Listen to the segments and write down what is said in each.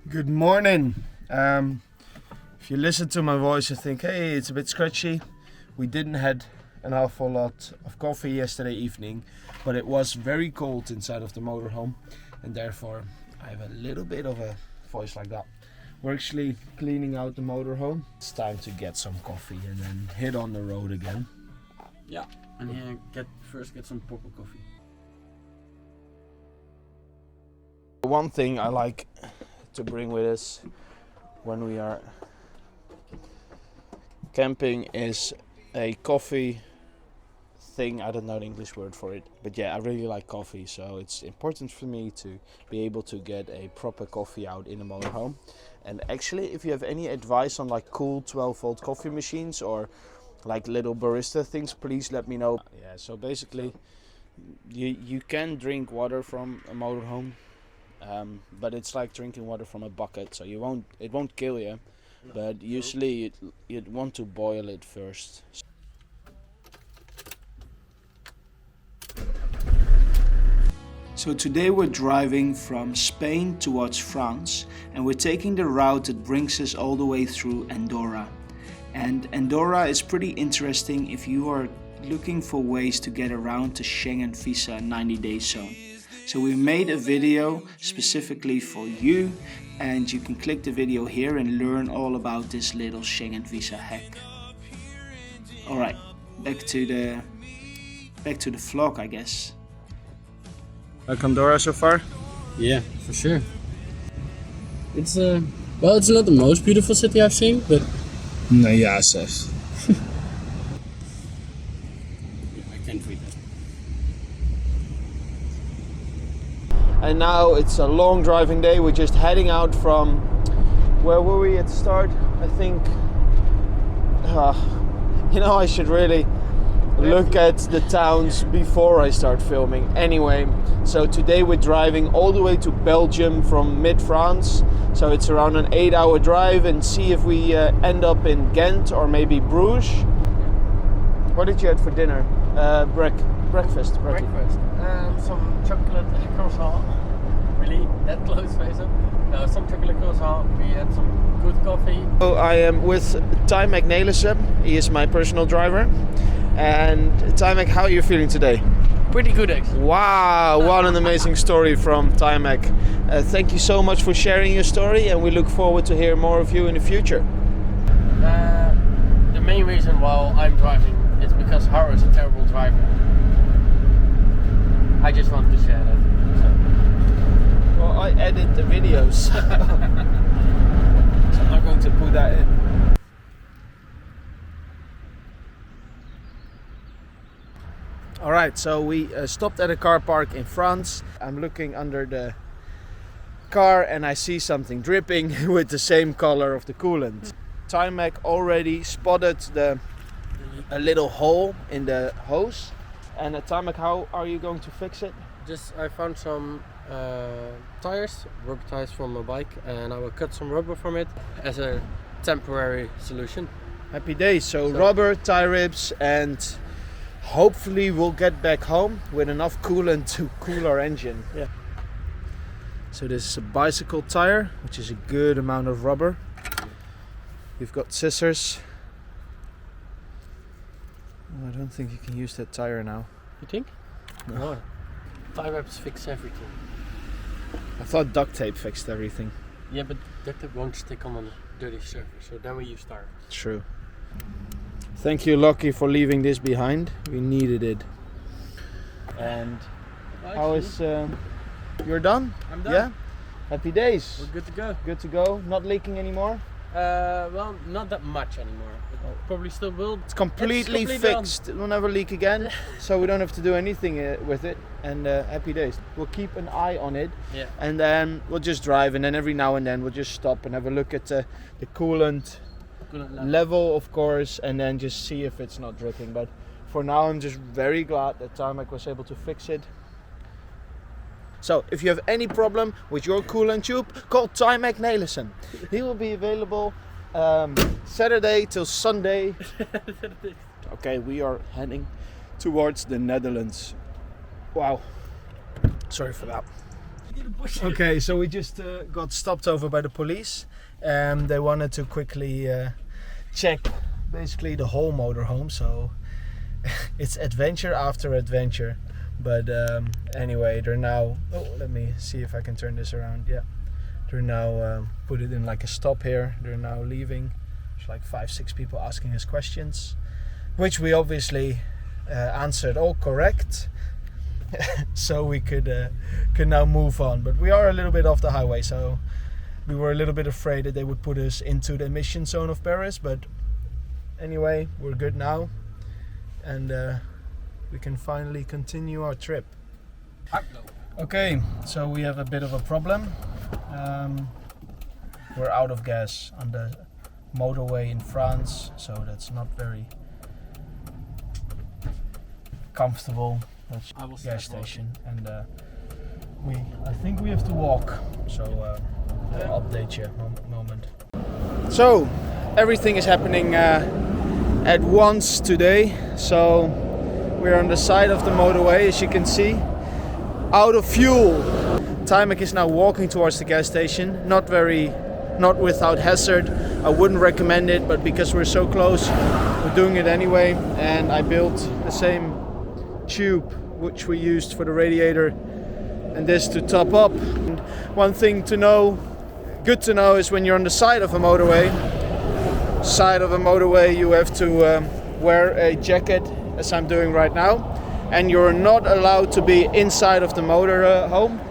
Good morning. If you listen to my voice and think, hey, it's a bit scratchy, we didn't had an awful lot of coffee yesterday evening, but it was very cold inside of the motorhome, and therefore I have a little bit of a voice like that. We're actually cleaning out the motorhome. It's time to get some coffee and then hit on the road again. Yeah, and here get some proper coffee. One thing I like to bring with us when we are camping is a coffee thing. I don't know the English word for it, but yeah, I really like coffee, so it's important for me to be able to get a proper coffee out in a motorhome. And actually, if you have any advice on like cool 12-volt coffee machines or like little barista things, please let me know. Yeah, so basically you can drink water from a motorhome, but it's like drinking water from a bucket, so it won't kill you, but usually you'd want to boil it first. So today we're driving from Spain towards France, and we're taking the route that brings us all the way through Andorra. And Andorra is pretty interesting if you are looking for ways to get around the Schengen visa 90-day zone. So we made a video specifically for you, and you can click the video here and learn all about this little Schengen visa hack. Alright, back to the vlog, I guess. Like Andorra so far? Yeah, for sure. It's well, it's not the most beautiful city I've seen, but Nee, ja, zeg. yeah, I can't read that. And now it's a long driving day. We're just heading out from, where were we at the start? I think, I should really look at the towns before I start filming. Anyway, so today we're driving all the way to Belgium from mid-France. So it's around an 8-hour drive, and see if we end up in Ghent or maybe Bruges. What did you have for dinner? Breakfast. Some chocolate croissant. Really, that close face up. Some chocolate croissant. We had some good coffee. So I am with Tijmek Nelissen. He is my personal driver. And Tijmek, how are you feeling today? Pretty good, actually. Wow, what an amazing story from Tijmek. Thank you so much for sharing your story, and we look forward to hear more of you in the future. The main reason why I'm driving is because Harro is a terrible driver. I just want to share that. So. Well, I edit the videos, so I'm not going to put that in. Alright, so we stopped at a car park in France. I'm looking under the car and I see something dripping with the same color of the coolant. Tijmek already spotted a little hole in the hose. And Tijmek, how are you going to fix it? I found some tires, rubber tires from a bike, and I will cut some rubber from it as a temporary solution. Happy days. So rubber, tie ribs, and hopefully we'll get back home with enough coolant to cool our engine. Yeah. So this is a bicycle tire, which is a good amount of rubber. You've got scissors. Oh, I don't think you can use that tire now. You think? No. Tie wraps fix everything. I thought duct tape fixed everything. Yeah, but duct tape won't stick on a dirty surface, so then we use tire. True. Thank you, Lucky, for leaving this behind. We needed it. And how is... you're done? I'm done. Yeah? Happy days. We're good to go. Good to go. Not leaking anymore? Well, not that much anymore. It probably still will. It's completely fixed. It will never leak again. So we don't have to do anything with it. And happy days. We'll keep an eye on it. Yeah. And then we'll just drive. And then every now and then we'll just stop and have a look at the coolant level, of course. And then just see if it's not dripping. But for now, I'm just very glad that Tijmek was able to fix it. So, if you have any problem with your coolant tube, call Tijmek Nelissen. He will be available Saturday till Sunday. Okay, we are heading towards the Netherlands. Wow. Sorry for that. Okay, so we just got stopped over by the police. They wanted to quickly check basically the whole motorhome, so it's adventure after adventure. But anyway, they're now, let me see if I can turn this around. Yeah, they're now put it in like a stop here. They're now leaving. There's like 5-6 people asking us questions, which we obviously answered all correct. So we could now move on. But we are a little bit off the highway, so we were a little bit afraid that they would put us into the emission zone of Paris. But anyway, we're good now, and we can finally continue our trip. Okay, so we have a bit of a problem. We're out of gas on the motorway in France, so that's not very comfortable. Gas station, and I think we have to walk, so I'll update you moment. So everything is happening at once today. So we're on the side of the motorway, as you can see, out of fuel. Timek is now walking towards the gas station. Not without hazard. I wouldn't recommend it, but because we're so close, we're doing it anyway. And I built the same tube which we used for the radiator, and this to top up. And one thing good to know is when you're on the side of a motorway, you have to wear a jacket, as I'm doing right now, and you're not allowed to be inside of the motor home.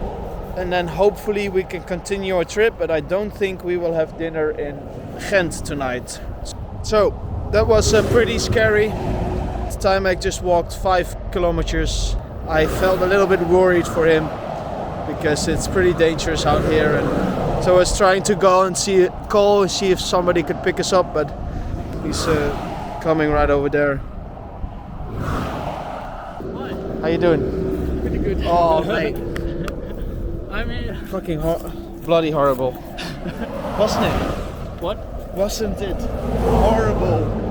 And then hopefully we can continue our trip, but I don't think we will have dinner in Ghent tonight. So that was pretty scary. Timek just walked 5 kilometers. I felt a little bit worried for him because it's pretty dangerous out here, and so I was trying to go and see if somebody could pick us up, but he's coming right over there. Hi. How you doing? Pretty good. Oh mate, I mean, fucking bloody horrible, wasn't it? what? Wasn't it horrible?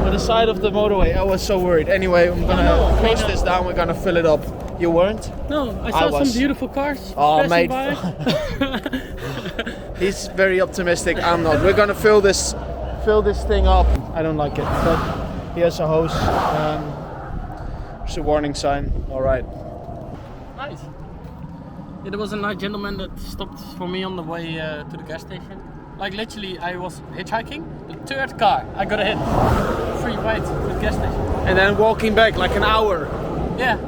On the side of the motorway, I was so worried. Anyway, I'm gonna close this down. We're gonna fill it up. You weren't? No, I saw some beautiful cars. Oh, mate. By. He's very optimistic. I'm not. We're gonna fill this thing up. I don't like it, but here's a hose. There's a warning sign. All right. Nice. Yeah, there was a nice gentleman that stopped for me on the way to the gas station. Like literally, I was hitchhiking. The third car I got a hit. Free ride to the gas station. And then walking back like an hour. Yeah.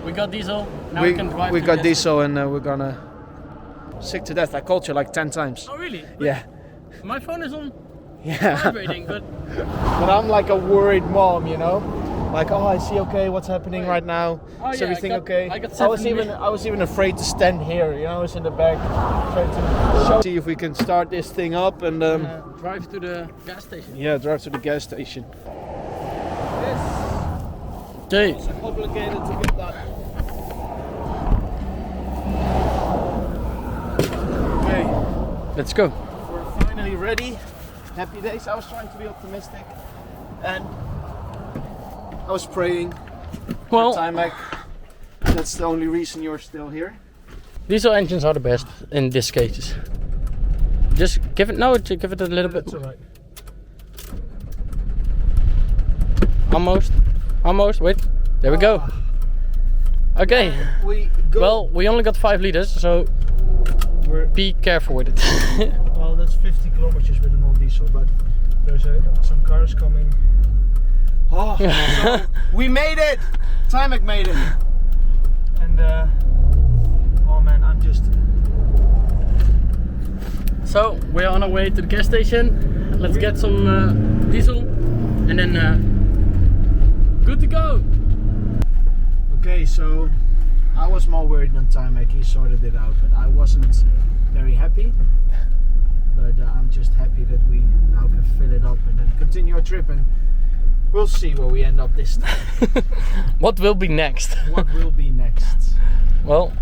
We got diesel. Now we can drive. We to got the gas diesel, and we're gonna sick to death. I called you like 10 times. Oh really? Yeah. My phone is on Yeah. vibrating, but But I'm like a worried mom, you know. Like, oh, is he okay? What's happening right now? Oh, Is yeah, everything I got okay? I was even afraid to stand here, you know. I was in the back, trying to see if we can start this thing up and drive to the gas station. yeah, drive to the gas station. Okay. It's complicated to get that. Okay, Let's go. we're finally ready. Happy days. I was trying to be optimistic, and I was praying. Well, Timek. That's the only reason you're still here. diesel engines are the best in this case. Just give it a little bit. That's alright. Almost. Wait, there we go. Okay. We go. Well, we only got 5 liters, so be careful with it. Well, that's 50 kilometers with an old diesel, but there's some cars coming. Oh, so we made it! Timek made it! And oh man, I'm just... So we're on our way to the gas station. Let's get some diesel, and then good to go. Okay, so I was more worried than Timek. He sorted it out, but I wasn't very happy. But I'm just happy that we now can fill it up and then continue our trip, and we'll see where we end up this time. What will be next? What will be next? Well,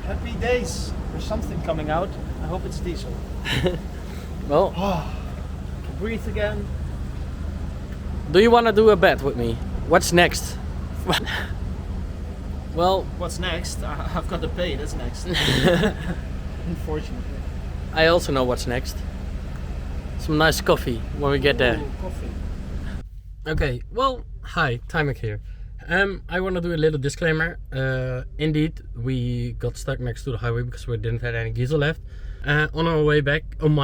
happy days. There's something coming out. I hope it's diesel. well, Breathe again. do you want to do a bet with me? What's next? Well, What's next? I've got to pay. That's next. Unfortunately. I also know what's next. Some nice coffee when we get there. Ooh, coffee. Okay, well, hi, Timek here. I want to do a little disclaimer. Indeed, we got stuck next to the highway because we didn't have any diesel left. On my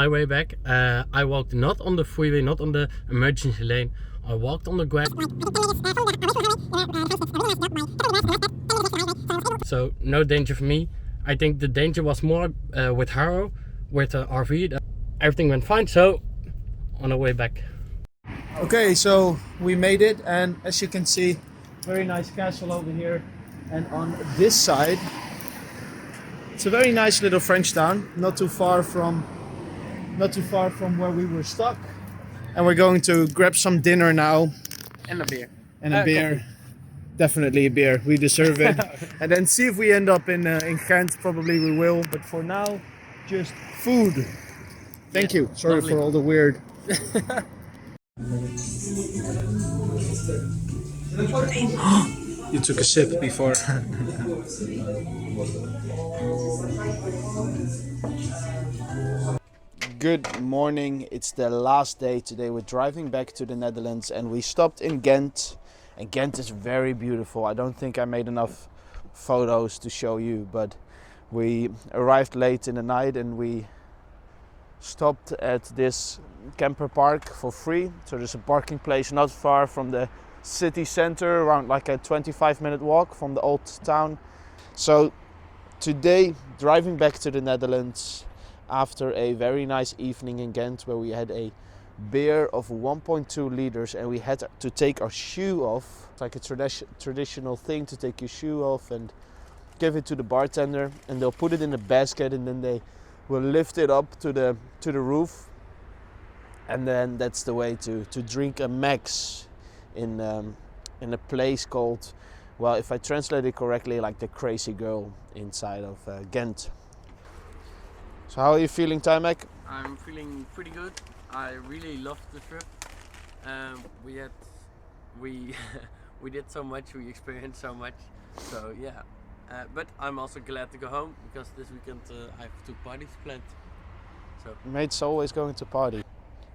way back, I walked not on the freeway, not on the emergency lane. I walked on the grass. So no danger for me. I think the danger was more with Harro, with the RV. Everything went fine, so on our way back. Okay, so we made it, and as you can see, very nice castle over here. And on this side, it's a very nice little French town, not too far from where we were stuck. And we're going to grab some dinner now. And a beer. And a beer. Coffee. Definitely a beer. We deserve it. And then see if we end up in Ghent. Probably we will. But for now, just food. Thank you. Sorry lovely. for all the weird. You took a sip before. Good morning. It's the last day today. We're driving back to the Netherlands and we stopped in Ghent. And Ghent is very beautiful. I don't think I made enough photos to show you, but we arrived late in the night and we stopped at this camper park for free. So there's a parking place not far from the city center, around like a 25-minute walk from the old town. So today, driving back to the Netherlands after a very nice evening in Ghent where we had a beer of 1.2 liters and we had to take our shoe off. It's like a traditional thing to take your shoe off and give it to the bartender, and they'll put it in a basket and then they will lift it up to the roof, and then that's the way to drink a max in a place called, well, if I translate it correctly, like the Crazy Girl inside of Ghent. So how are you feeling, Timek? I'm feeling pretty good. I really loved the trip. We did so much, we experienced so much. So yeah, but I'm also glad to go home because this weekend I have 2 parties planned. So Mate's always going to party.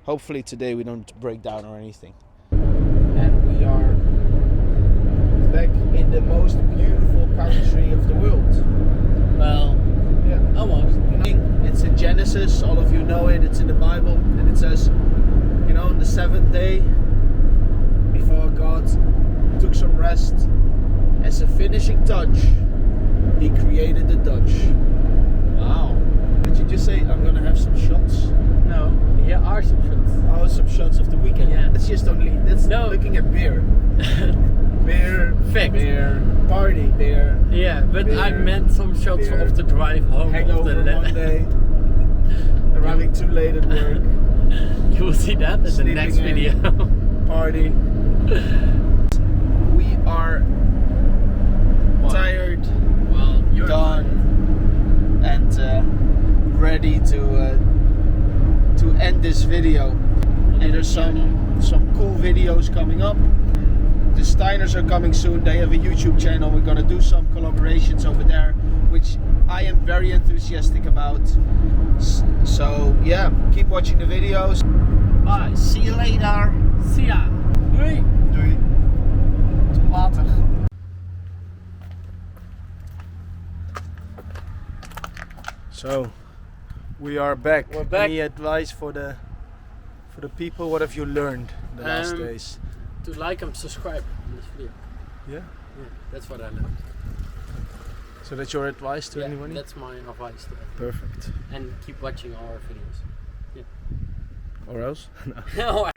Hopefully today we don't break down or anything. And we are back in the most beautiful country of the world. Well, Yeah. almost. It's in Genesis, all of you know it, it's in the Bible, and it says, you know, on the 7th day, before God took some rest, as a finishing touch, He created the Dutch. Wow. Did you just say, I'm gonna have some shots? No, here are some shots. Oh, some shots of the weekend. Yeah. That's just only, that's No. looking at beer. Beer, Fact. beer, party, beer, Yeah, but I Beer, meant some shots beer, of the drive home. hangover of the Monday, arriving too late at work, You will see that in the Sleeping next in. video. party. We are tired, Well, you're done, and ready to end this video. And there's some cool videos coming up. The Steiners are coming soon. They have a YouTube channel. We're gonna do some collaborations over there, which I am very enthusiastic about. So yeah, keep watching the videos. Bye. See you later. See ya. Doei. Doei. Tot later. So we are back. We're back. Any advice for the people? What have you learned the last Um, days? To like and subscribe in this video. Yeah. Yeah, that's what I learned. So that's your advice to Yeah, anyone? that's my advice to them. Perfect. And keep watching our videos. Or else? No. Yeah.